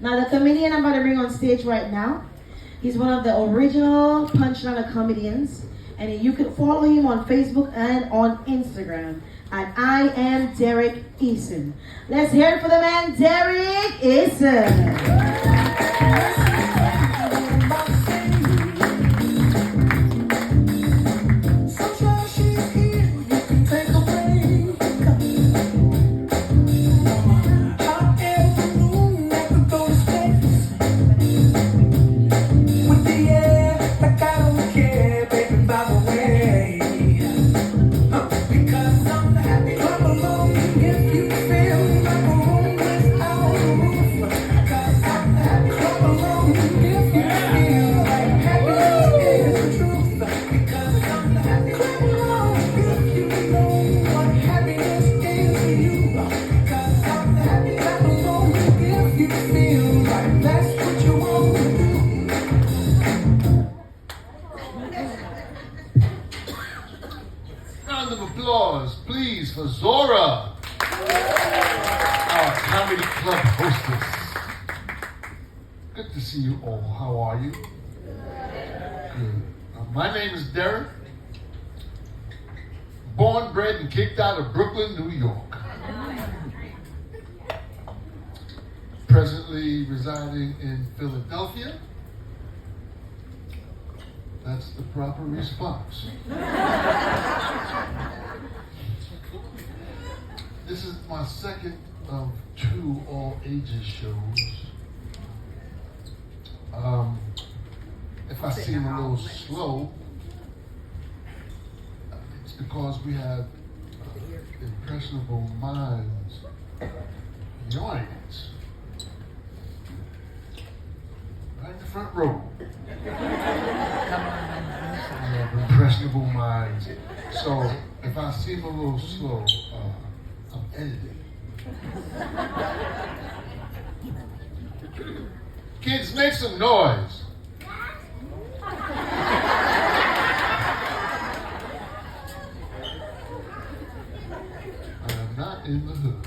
Now, the comedian I'm about to bring on stage right now, he's one of the original Punchliner comedians, and you can follow him on Facebook and on Instagram at I am Derek Eason. Let's hear it for the man, Derek Eason. Round of applause, please, for Zora, our comedy club hostess. Good to see you all. How are you? Good. My name is Derek. Born, bred, and kicked out of Brooklyn, New York. Presently residing in Philadelphia. That's the proper response. This is my second of 2 all-ages shows. If I seem a little slow, it's because we have impressionable minds in the audience. Right in the front row. Impressionable minds. So if I seem a little slow, I'm editing. Kids, make some noise. I'm not in the hood.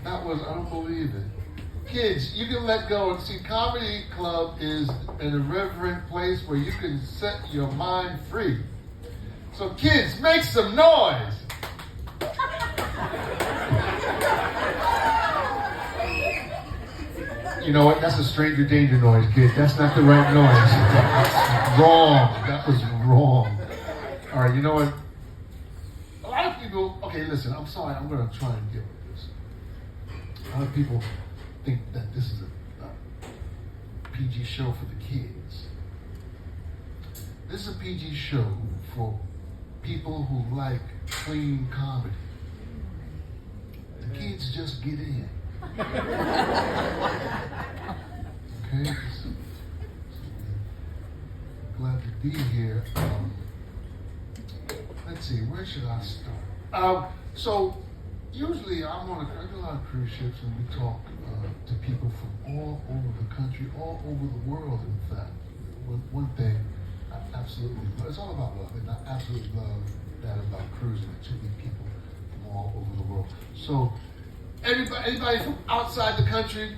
That was unbelievable. Kids, you can let go and see Comedy Club is an irreverent place where you can set your mind free. So kids, make some noise. You know what? That's a stranger danger noise, kid. That's not the right noise. That's wrong. That was wrong. All right, you know what? A lot of people, okay, listen, I'm sorry. I'm going to try and deal with this. A lot of people think that this is a PG show for the kids. This is a PG show for people who like clean comedy. The kids just get in. Okay? So, glad to be here. Let's see, where should I start? So, usually I'm on a lot of cruise ships and we talk to people from all over the country, all over the world, in fact. One thing I absolutely love, it's all about love, and I absolutely love that about cruising, to meet people from all over the world. So, anybody from outside the country?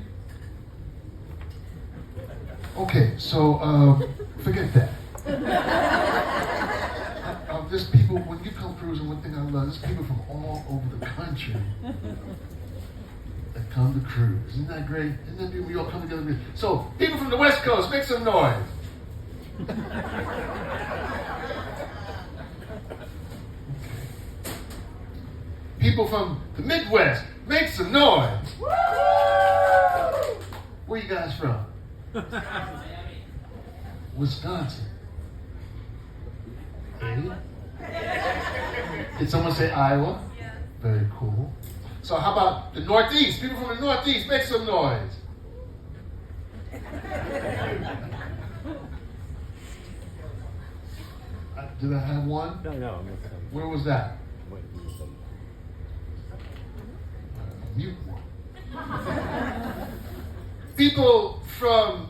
Okay, so forget that. There's people, when you come cruising, one thing I love, there's people from all over the country that come to cruise. Isn't that great? Isn't that beautiful? We all come together. So, people from the West Coast, make some noise. People from the Midwest, make some noise. Where you guys from? Wisconsin. Hey? Did someone say Iowa? Yeah. Very cool. So how about the Northeast? People from the Northeast, make some noise. Did I have one? No. Where was that? Mute one. People from,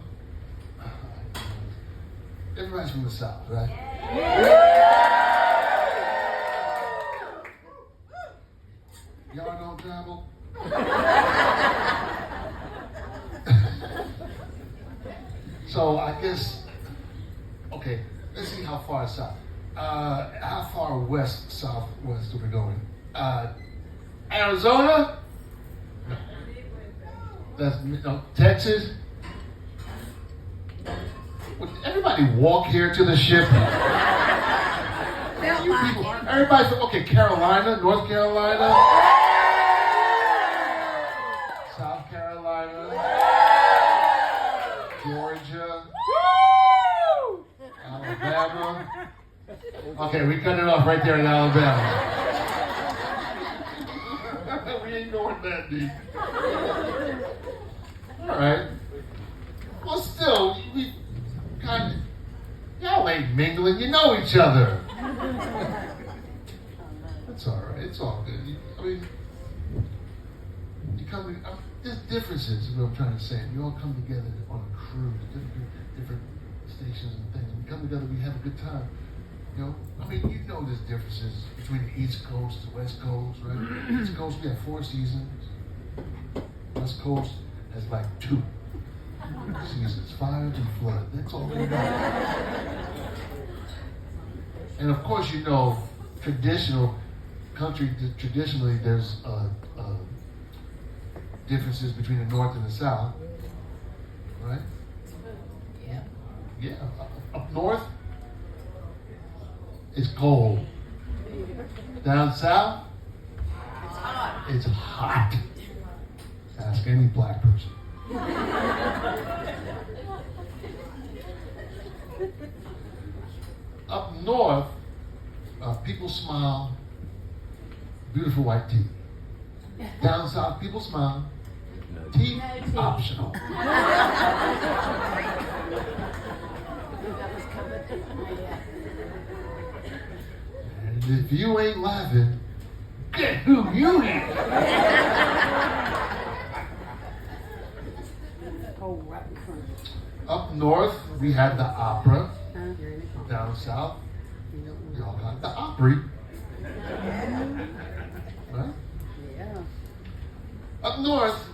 everybody's from the South, right? Y'all don't travel? So I guess, okay, let's see how far south. How far west, southwest are we going? Arizona? No. That's no, Texas? Would everybody walk here to the ship? You people, everybody, okay, Carolina, North Carolina, South Carolina, Georgia, Alabama. Okay, we cut it off right there in Alabama. We ain't going that deep. All right. Well, still, we kind of, y'all ain't mingling. You know each other. That's all right. It's all good. I mean, you come. There's differences. Is what I'm trying to say. We all come together on a cruise, different stations and things. We come together. We have a good time. You know, I mean, you know there's differences between the East Coast, the West Coast, right? East Coast, we have 4 seasons. West Coast has like 2 seasons, fire and flood. That's all we know. And of course, you know, traditionally, there's differences between the North and the South, right? Yeah. Yeah, up north, it's cold. Down south, It's hot. it's hot. Ask any black person. Up north, people smile, beautiful white teeth. Down south, people smile, teeth optional. And if you ain't laughing, get who you is. Up north, we had the opera. Down south, we all got the Opry. Right? Yeah. Up north,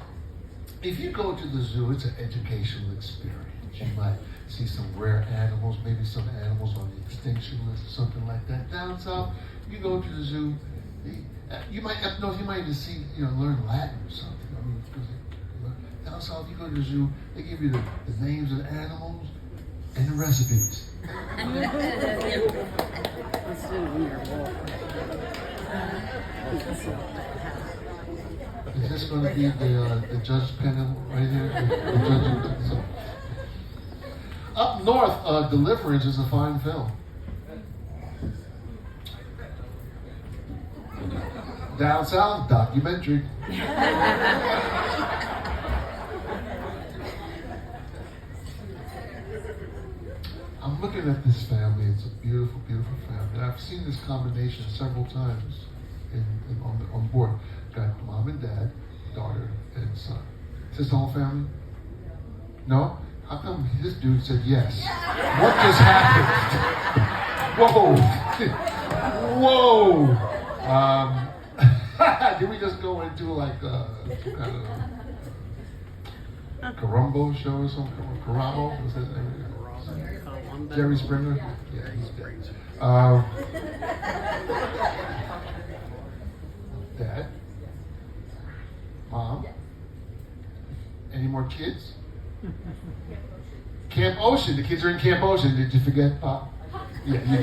if you go to the zoo, it's an educational experience. You might see some rare animals, maybe some animals on the extinction list or something like that. Down south, you go to the zoo, you might up north, you might even see, learn Latin or something. I mean, because down south, you go to the zoo, they give you the names of the animals and the recipes. Is this going to be the judge panel right here? The judge, up north, Deliverance is a fine film. Down south, documentary. I'm looking at this family. It's a beautiful, beautiful family. And I've seen this combination several times on board. Got mom and dad, daughter, and son. Is this the whole family? No? How come this dude said yes? What just happened? Whoa! Whoa! Did we just go into like some kind of Carumbo show or something? Caramo? Was that Jerry Springer? Yeah, he's dead. Dad? Mom? Any more kids? Camp Ocean. The kids are in Camp Ocean. Did you forget, Pop? Yeah, you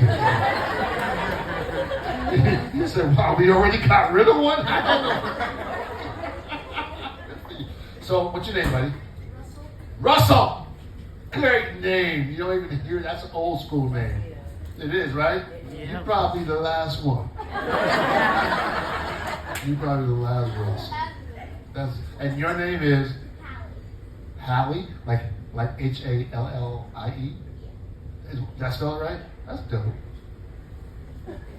did. You said, wow, we already got rid of one? I don't know. So, what's your name, buddy? Russell! Great name. You don't even hear that's an old school name. It is, right? Yeah. You're probably the last one. You're probably the last Russell. And your name is Hallie, like Hallie. Did I spell it right? That's dope.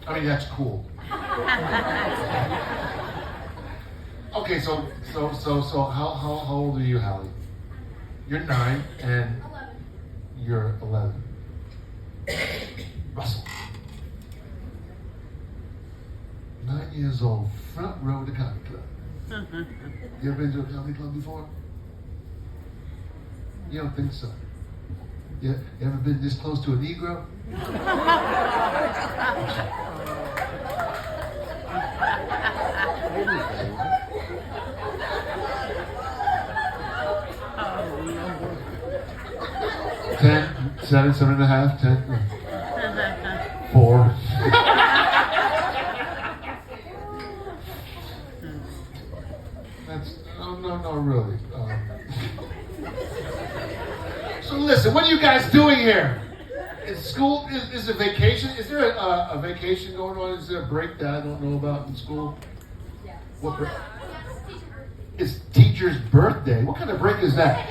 I mean, that's cool. Okay, so how old are you, Hallie? You're 9 and you're 11. Russell. 9 years old, front row of the comedy club. You ever been to a comedy club before? You don't think so? You ever been this close to a Negro? Ten, 7.5, 10, 4. That's no, really. So listen, what are you guys doing here? Is school? Is it vacation? Is there a vacation going on? Is there a break that I don't know about in school? What break? It's teacher's birthday. What kind of break is that?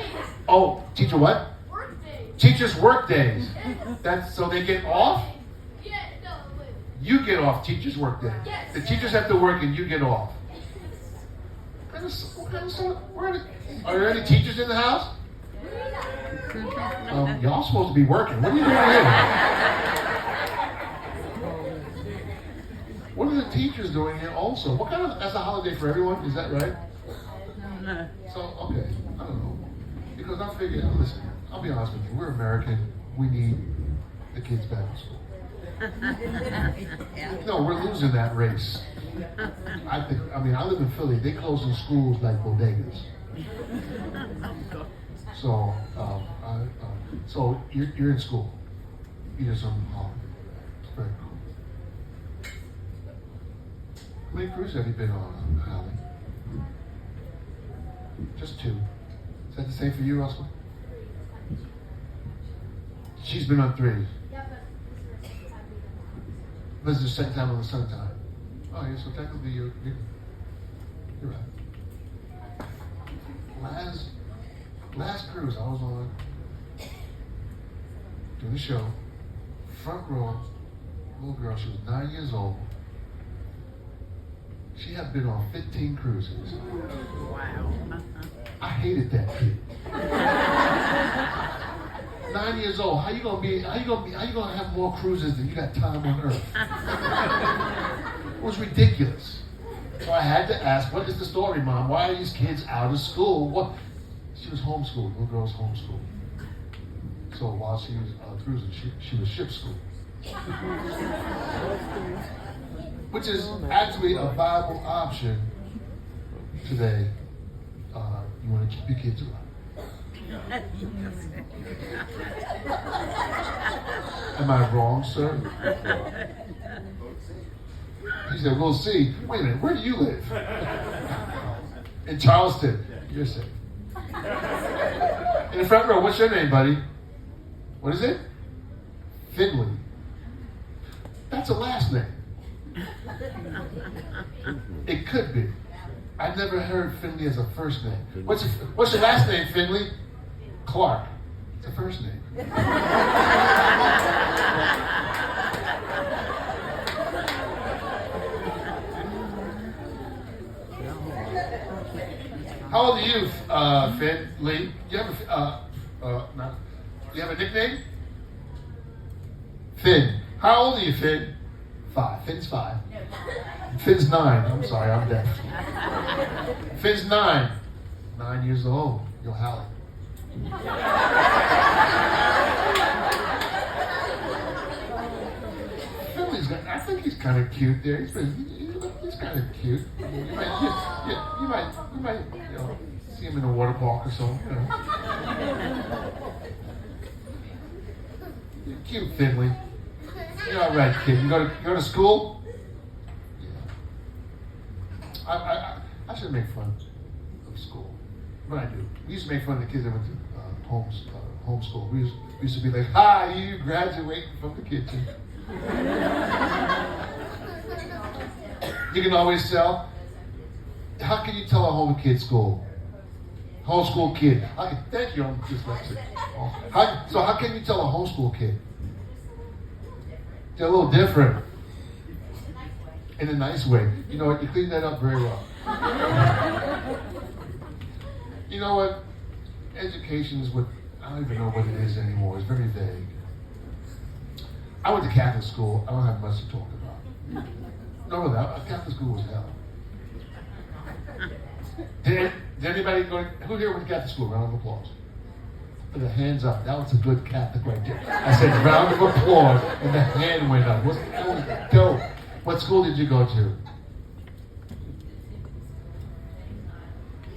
Oh, teacher what? Teachers' work days. That's so they get off? You get off teachers' work day. The teachers have to work and you get off. Are there any teachers in the house? Y'all supposed to be working. What are you doing here? What are the teachers doing here also? What kind of, that's a holiday for everyone, is that right? No. So, okay, I don't know. Because I figured, listen, I'll be honest with you, we're American, we need the kids back in school. No, we're losing that race. I live in Philly, they closing schools like bodegas. So, so you're in school. You're just on holiday. It's very cool. How many cruises have you been on, Hallie? Just 2. Is that the same for you, Russell? She's been on 3. This is the second time on the sun time. Oh, yeah, so technically you're right. Last cruise I was on, doing the show, front row, little girl, she was 9 years old. She had been on 15 cruises. Wow. I hated that kid. 9 years old. How you gonna have more cruises than you got time on Earth? It was ridiculous. So I had to ask, what is the story, Mom? Why are these kids out of school? What? She was homeschooled. Little girl's homeschooled. So while she was cruising, she was ship schooled. Which is actually a viable option today. You want to keep your kids alive. Am I wrong, sir? He said, we'll see. Wait a minute, where do you live? In Charleston. You're safe. In the front row, what's your name, buddy? What is it? Finley. That's a last name. It could be. I've never heard Finley as a first name. What's your last name, Finley? Clark. It's a first name. How old are you, Finley? Do you have a nickname? Finn. How old are you, Finn? 5. Finn's 5. Finn's 9. I'm sorry, I'm deaf. Finn's 9. 9 years old. Yo, Hallie. I think he's kind of cute there. He's kind of cute. You might see him in a water park or something. You're cute, Finley. You're all right, kid. You go to school? Yeah. I should make fun of school. But I do. We used to make fun of the kids that went to homeschool. We used to be like, "Hi, you graduating from the kitchen." You can always tell. How can you tell a homeschool kid? Thank you, I'm dyslexic. How can you tell a homeschool kid? They're a little different. In a nice way. You know what? You clean that up very well. You know what? Education is what, I don't even know what it is anymore. It's very vague. I went to Catholic school. I don't have much to talk about. No, that Catholic school was hell. Did anybody go? Who here went to Catholic school? Round of applause. The hands up. That was a good Catholic right there. I said round of applause, and the hand went up. That was dope. What school did you go to?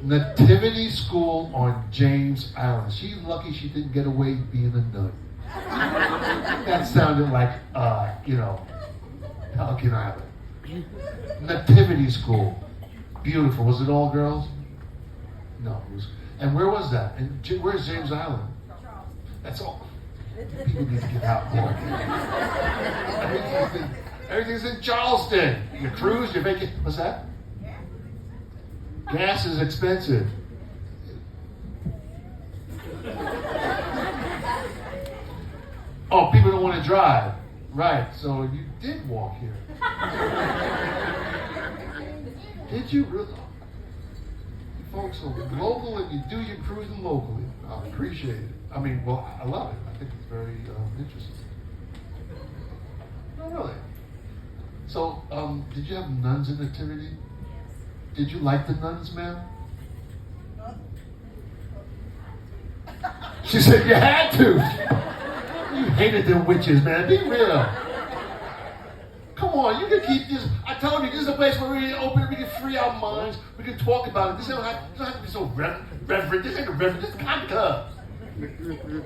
Nativity School on James Island. She's lucky she didn't get away being a nun. That sounded like, Pelican Island. Nativity School. Beautiful. Was it all girls? No. It was. And where was that? And where's James Island? That's all. People need to get out more. Everything's in Charleston. You cruise, you make it. What's that? Gas is expensive. Oh, people don't want to drive. Right, so you did walk here. Did you really? You folks are local and you do your cruising locally. I appreciate it. I mean, well, I love it. I think it's very interesting. No, really. So, did you have nuns in Nativity? Did you like the nuns, ma'am? She said you had to. You hated them witches, man. Be real. Come on, you can keep this. I told you, this is a place where we can open, we can free our minds, we can talk about it. This don't have to be so reverent. This ain't a reverend. This is kind of club.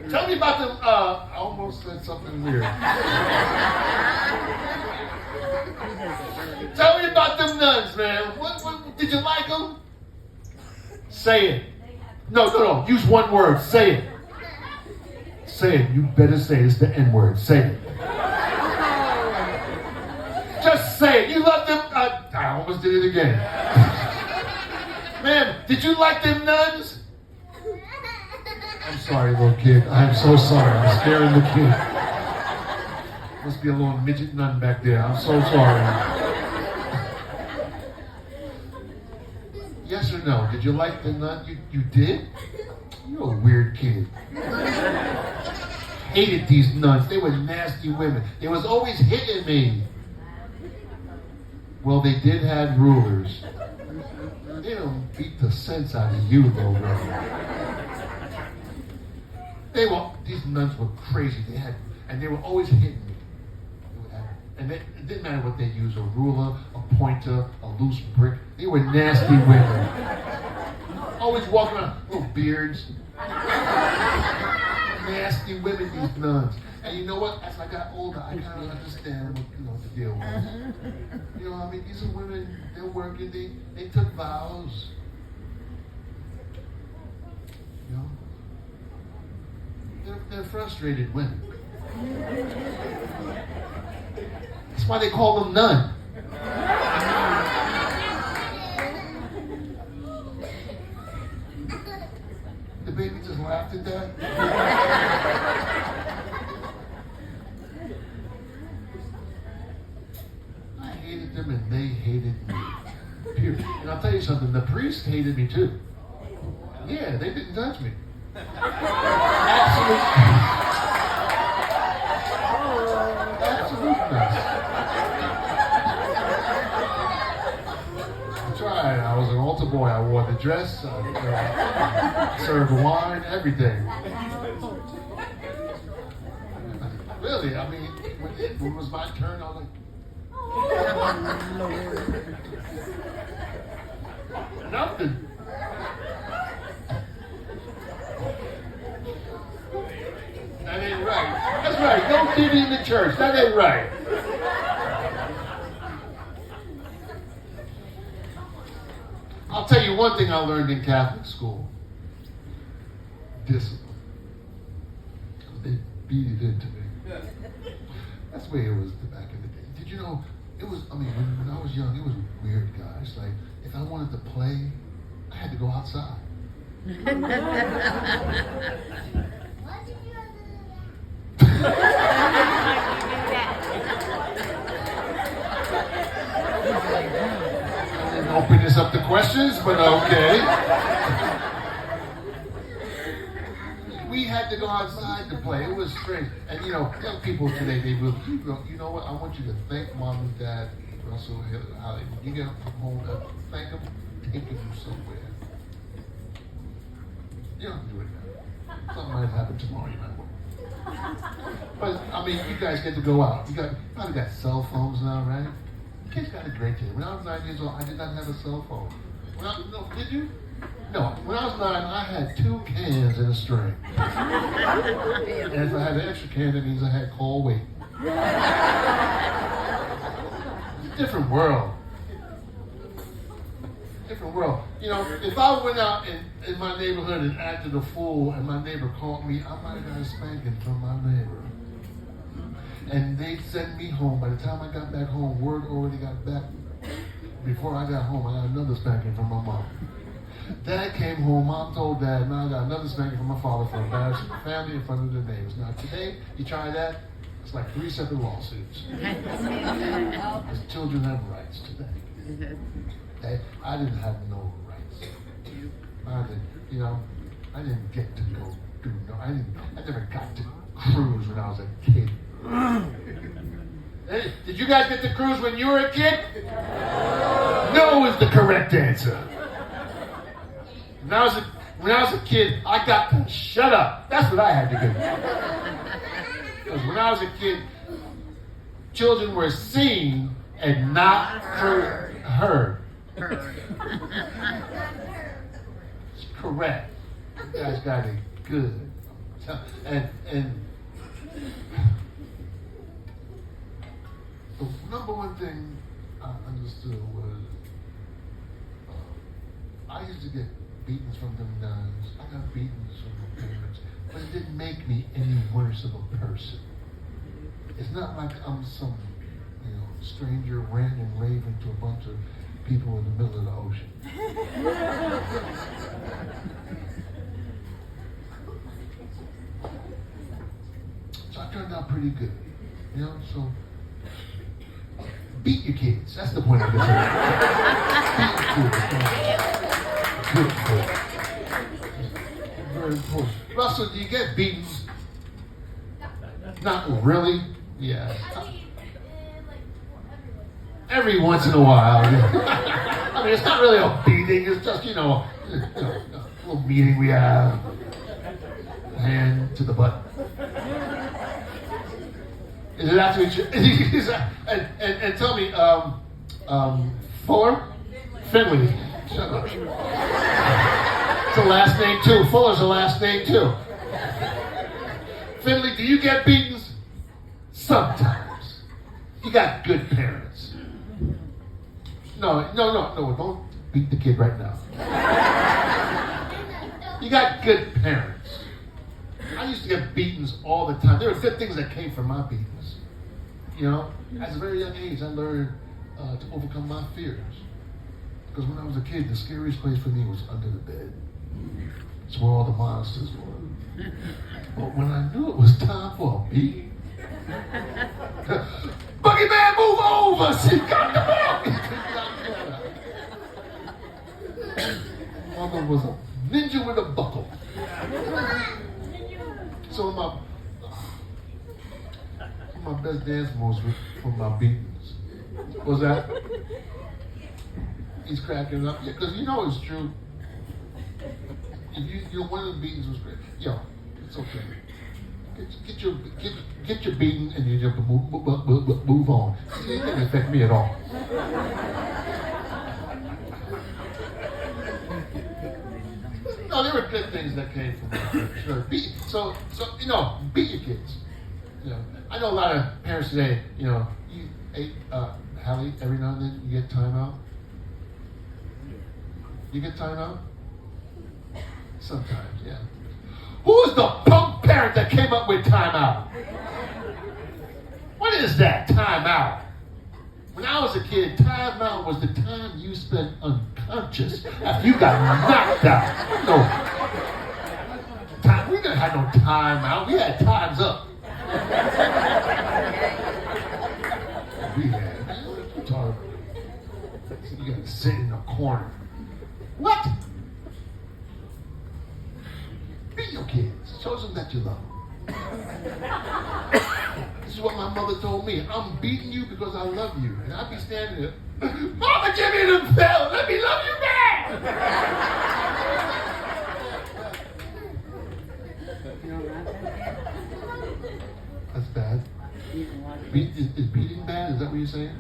Tell me about them. I almost said something weird. Tell me about them nuns, man. What did you like them? Say it. No. Use one word. Say it. Say it. You better say it. It's the N word. Say it. Just say it. You love them. I almost did it again. Ma'am, did you like them nuns? I'm sorry, little kid. I'm so sorry. I'm scaring the kid. Must be a little midget nun back there. I'm so sorry. Yes or no? Did you like the nun? You did? You're a weird kid. Hated these nuns. They were nasty women. They was always hitting me. Well, they did have rulers. They don't beat the sense out of you, though, brother. These nuns were crazy. They were always hitting me. And it didn't matter what they used, a ruler, a pointer, a loose brick. They were nasty women. Always walking around, little beards. Nasty women, these nuns. And you know what? As I got older, I kind of understand what the deal was. You know what I mean? These are women, they're working, they took vows. You know? They're frustrated women. That's why they call them nun. The baby just laughed at that. I hated them and they hated me. Period. And I'll tell you something, the priest hated me too. Yeah, they didn't touch me. Absolute mess. I tried. I was an altar boy. I wore the dress, served wine, everything. Really, I mean, when it was my turn, I was like, nothing. That ain't right. That's right. Don't divvy in the church. That ain't right. I'll tell you one thing I learned in Catholic school. Discipline. They beat it into me. That's the way it was back in the day. Did you know, when I was young, it was weird, guys. Like, if I wanted to play, I had to go outside. I didn't open this up to questions, but okay. We had to go outside to play. It was strange. And young people today, they will, you know what? I want you to thank mom and dad, Russell Hill. When you get up from home, thank them for taking you somewhere. You don't do it now. Something might happen tomorrow, you know. But I mean, you guys get to go out. You probably got cell phones now, right? Kids got a great day. When I was 9 years old, I did not have a cell phone. No, did you? No. When I was 9, I had 2 cans and a string. And if I had an extra can, that means I had call wait. It's a different world. Different world. You know, if I went out in my neighborhood and acted a fool and my neighbor caught me, I might have got a spanking from my neighbor. And they'd send me home. By the time I got back home, word already got back. Before I got home, I got another spanking from my mom. Dad came home, mom told dad, now I got another spanking from my father for embarrassing the family in front of the neighbors. Now today, you try that, it's like 3 separate lawsuits. Because children have rights today. Okay? I didn't have no rights. I didn't get to go do I never got to cruise when I was a kid. Hey, did you guys get to cruise when you were a kid? No is the correct answer. When I was a kid, I got to shut up. That's what I had to do. Because when I was a kid, children were seen and not heard. It's correct. You guys got it good. And the number one thing I understood was I used to get beatings from them nuns. I got beatings from my parents, but it didn't make me any worse of a person. It's not like I'm some, stranger ranting and raving to a bunch of people in the middle of the ocean. So I turned out pretty good, so beat your kids. That's the point of this. Beat your kids. Good. Very important. Russell, do you get beaten? Not really. Yeah. Every once in a while. Yeah. I mean, it's not really a beating. It's just, a little meeting we have. Hand to the butt. Is it actually true? And tell me, Fuller? Finley. Shut up. It's a last name too. Fuller's a last name too. Finley, do you get beatings? Sometimes. You got good parents. No, don't beat the kid right now. You got good parents. I used to get beatings all the time. There were good things that came from my beatings. At a very young age, I learned to overcome my fears. Because when I was a kid, the scariest place for me was under the bed. It's where all the monsters were. But when I knew it was time for a beating, Boogeyman, move over! She got the ball! Mama was a ninja with a buckle. So my best dance moves from my beatings. Was that? He's cracking up. Yeah, because it's true. If one of the beatings was great. It's okay. Get your beating and you just move on. It didn't affect me at all. No, there were good things that came from that. Sure. Beat your kids. I know a lot of parents today, Hallie, every now and then you get time out. You get time out? Sometimes, yeah. Who was the punk parent that came up with time out? What is that, time out? When I was a kid, time out was the time you spent unconscious after you got knocked out. We didn't have no time out. We had times up. We had. You got to sit in a corner. What? Beat your kids. Show them that you love them. This is what my mother told me. I'm beating you because I love you. And I'd be standing there. Mama, give me the bell. Let me love you back. That's bad. Is beating bad? Is that what you're saying?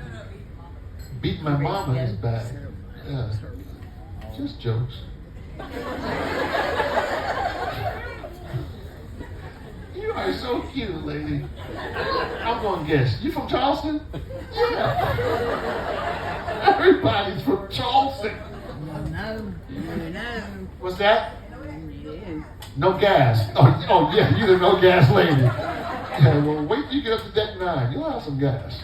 Beating my mama is bad. Yeah. Just jokes. You are so cute, lady. I'm going to guess. You from Charleston? Yeah. Everybody's from Charleston. No. What's that? Yeah. No gas. Oh yeah, you're the no gas lady. Yeah, well, wait till you get up to deck 9. You'll have some gas.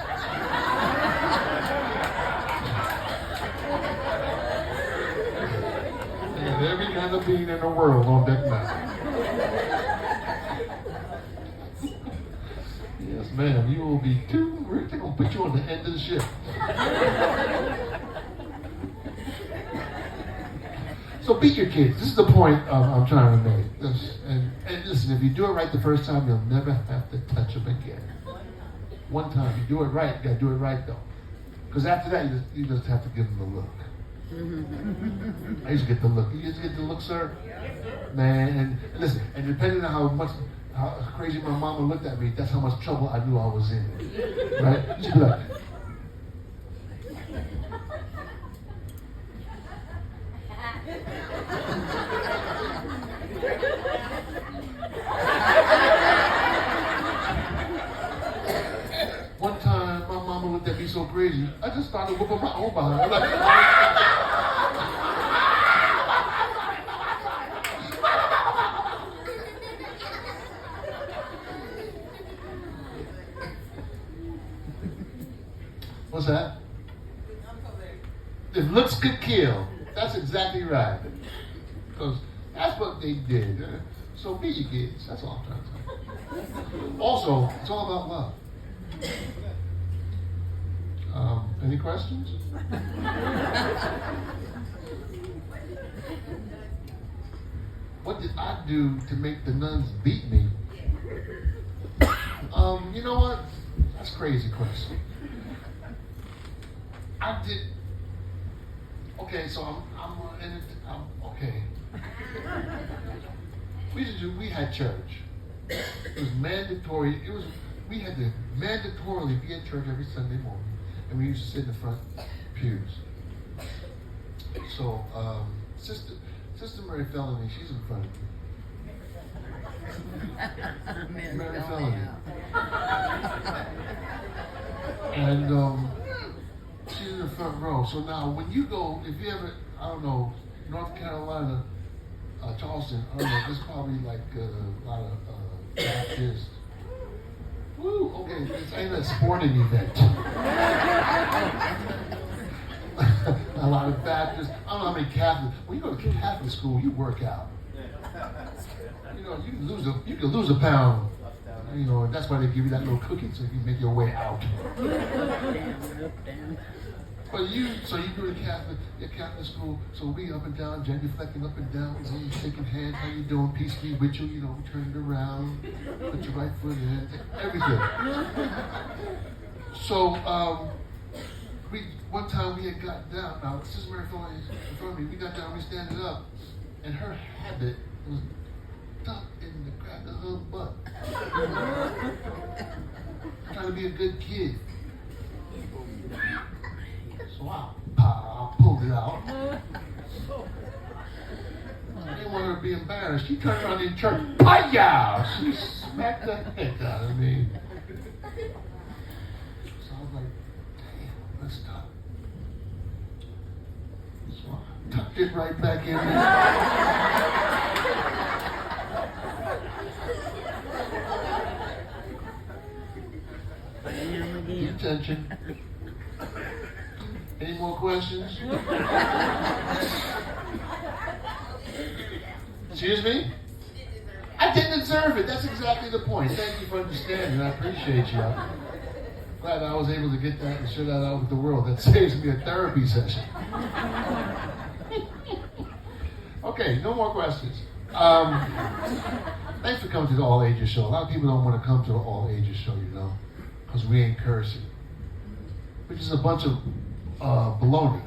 And every kind of bean in the world on deck 9. Yes, ma'am, you will be too. They're going to put you on the end of the ship. So beat your kids. This is the point I'm trying to make. And listen, if you do it right the first time, you'll never have to touch them again. One time, you do it right, you got to do it right though. Because after that, you just have to give them the look. I used to get the look. You used to get the look, sir? Man, and listen, and depending on how crazy my mama looked at me, that's how much trouble I knew I was in. Right? She'd be like, one time, my mama looked at me so crazy, I just started whooping my own behind. I'm like, what's that? If looks could kill, that's exactly right. Because that's what they did. So be your kids. That's all I'm trying to say. Also, it's all about love. Any questions? What did I do to make the nuns beat me? You know what? That's a crazy question. I did. Okay, so I'm okay. We had church. It was mandatory. We had to mandatorily be at church every Sunday morning, and we used to sit in the front pews. So, Sister Mary Felony, she's in front of me. Mary Felony. And she's in the front row. So now, when you go, if you ever, I don't know, North Carolina, Charleston, I don't know, there's probably like a lot of Baptists. Woo, okay, this ain't a sporting event. A lot of Baptists. I don't know how many Catholics. When you go to Catholic school, you work out. You know, you can lose a pound. You know, and that's why they give you that little cookie so you can make your way out. But you go to Catholic school, so we up and down, genuflecting up and down, shaking hands, how you doing, peace be with you, we turn it around, put your right foot in, everything. So, one time we had got down, now Sister Mary Felony in front of me, we got down, we standing up, and her habit was tucked in the crack of her butt. Trying to be a good kid. So I pulled it out. I didn't want her to be embarrassed. She turned around in church. Hi-ya! She smacked the heck out of me. So I was like, damn, let's stop. So I tucked it right back in there. Attention. Any more questions? Excuse me? I didn't deserve it. That's exactly the point. Thank you for understanding. I appreciate you. I'm glad I was able to get that and share that out with the world. That saves me a therapy session. Okay, no more questions. Thanks for coming to the All Ages Show. A lot of people don't want to come to the All Ages Show, because we ain't cursing. Which is a bunch of baloney.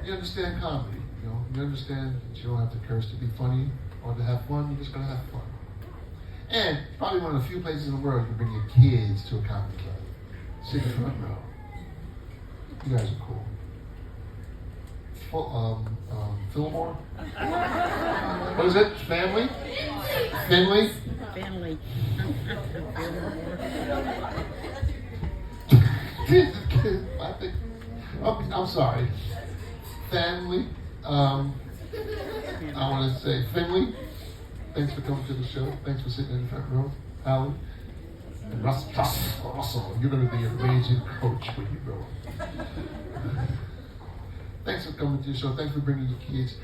You understand comedy? You know, you understand that you don't have to curse to be funny or to have fun. You're just gonna have fun. And probably one of the few places in the world you can bring your kids to a comedy club. Sit in the front row. You guys are cool. Fillmore? What is it? Family? Finley? Family. I think, I'm sorry. Family. I want to say Finley. Thanks for coming to the show. Thanks for sitting in the front row. Alan. And Russell, you're going to be an amazing coach when you grow up. Thanks for coming to the show. Thanks for bringing your kids.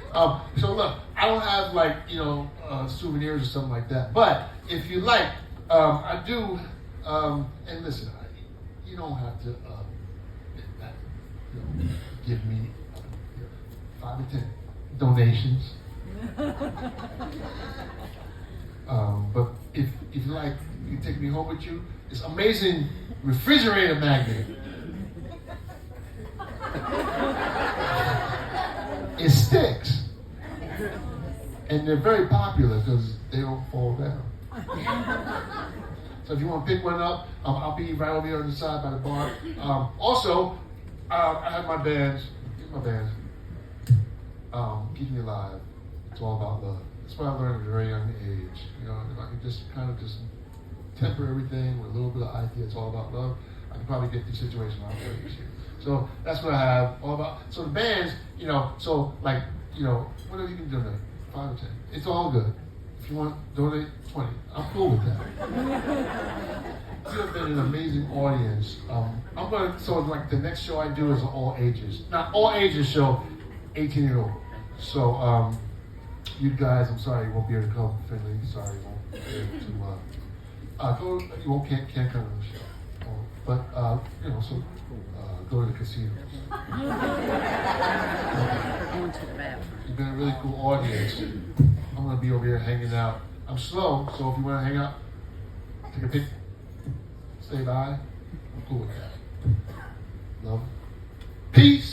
So look, I don't have like, souvenirs or something like that. But if you like, I do, and listen, you don't have to give me 5 or 10 donations. But if you like, you can take me home with you. It's amazing refrigerator magnet. It sticks. And they're very popular because they don't fall down. So if you want to pick one up, I'll be right over here on the side by the bar. Also, I have my bands. Here's my bands. Keep Me Alive. It's all about love. That's what I learned at a very young age. You know, if I can just kind of just temper everything with a little bit of idea, it's all about love, I can probably get these situations out very easy. So that's what I have all about. So the bands, so like, whatever you can donate, 5 or 10. It's all good. If you want to donate 20, I'm cool with that. You have been an amazing audience. So like the next show I do is all ages. Not all ages show, 18 and over. So you guys, I'm sorry you won't be able to come, Finley. Sorry you won't be able to you can't come to the show. But go to the casino. You've been a really cool audience. I'm gonna be over here hanging out. I'm slow, so if you wanna hang out, take a pic, say bye. I'm cool with that. Love. Peace.